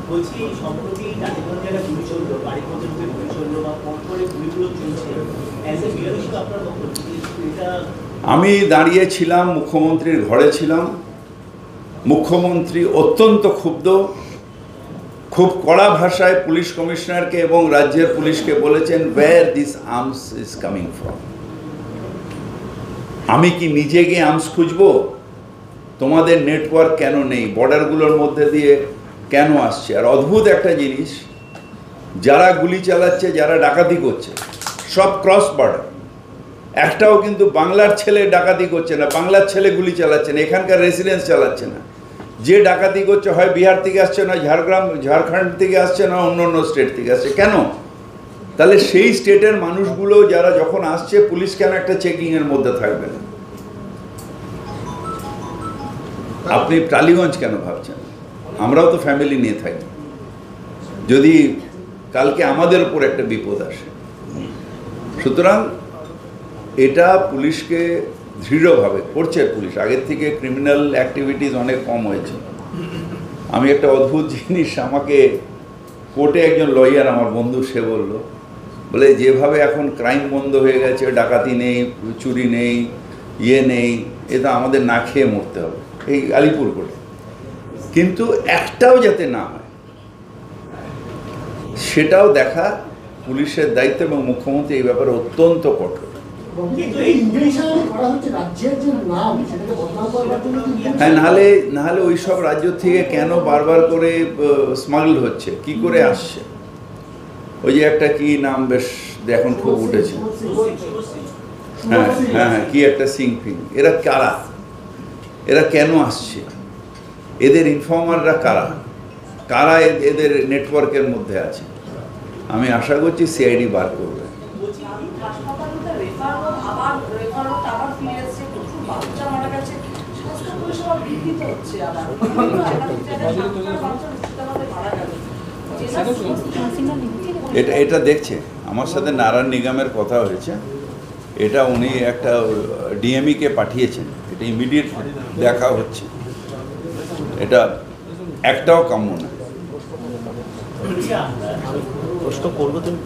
বলছি সম্প্রতি টালিগঞ্জে একটা গুলি চললো, বাড়ির মধ্যে ঢুকে গুলি চললো বা ফোন করে গুলিগুলো চলছে, অ্যাজ এ বিরোধী হিসেবে আপনার বক্তব্য এটা? আমি দাঁড়িয়েছিলাম, মুখ্যমন্ত্রীর ঘরে ছিলাম। মুখ্যমন্ত্রী অত্যন্ত ক্ষুব্ধ, খুব কড়া ভাষায় পুলিশ কমিশনারকে এবং রাজ্যের পুলিশকে বলেছেন where this arms is coming from. আমি কি নিজে গিয়ে আর্মস খুঁজবো? তোমাদের নেটওয়ার্ক কেন নেই? বর্ডারগুলোর মধ্যে দিয়ে কেন আসছে? আর অদ্ভুত একটা জিনিস, যারা গুলি চালাচ্ছে, যারা ডাকাতি করছে, সব ক্রস বর্ডার। একটাও কিন্তু বাংলার ছেলে ডাকাতি করছে না, বাংলার ছেলে গুলি চালাচ্ছে না, এখানকার রেসিডেন্স চালাচ্ছে না। যে ডাকাতি করছে হয় বিহার থেকে আসছে, না ঝাড়খণ্ড থেকে আসছে, না অন্য অন্য স্টেট থেকে আসছে। কেন? তাহলে সেই স্টেটের মানুষগুলো যারা যখন আসছে, পুলিশ কেন একটা চেকিংয়ের মধ্যে থাকবে না? আপনি টালিগঞ্জ কেন ভাবছেন? আমরাও তো ফ্যামিলি নিয়ে থাকি। যদি কালকে আমাদের উপর একটা বিপদ আসে, সুতরাং এটা পুলিশকে দৃঢ়ভাবে করছে। পুলিশ আগের থেকে ক্রিমিনাল অ্যাক্টিভিটিস অনেক কম হয়েছে। আমি একটা অদ্ভুত জিনিস, আমাকে কোর্টে একজন লয়ার আমার বন্ধু, সে বলে যেভাবে এখন ক্রাইম বন্ধ হয়ে গেছে, ডাকাতি নেই, চুরি নেই, নেই, এটা আমাদের না খেয়ে মরতে হবে এই আলিপুর কোর্টে। কিন্তু একটাও যাতে না হয় সেটাও দেখা পুলিশের দায়িত্ব, এবং মুখ্যমন্ত্রী এই ব্যাপারে অত্যন্ত কঠোর। হ্যাঁ, নাহলে ওই সব রাজ্য থেকে কেন বারবার করে স্মাগল হচ্ছে, কি করে আসছে? ওই যে একটা কি নাম বেশ এখন খুব উঠেছে, হ্যাঁ হ্যাঁ হ্যাঁ, কি একটা সিং ফিং, এরা কারা? এরা কেন আসছে? এদের ইনফর্মাররা কারা? কারা এদের নেটওয়ার্কের মধ্যে আছে? আমি আশা করছি সিআইডি বার করবে। এটা দেখছে, আমার সাথে নারায়ণ নিগমের কথা হয়েছে, এটা উনি একটা ডিএমইকে পাঠিয়েছেন, এটা ইমিডিয়েট দেখা হচ্ছে। এটা একটাও কাম্য না। প্রশ্ন করবো তুমি?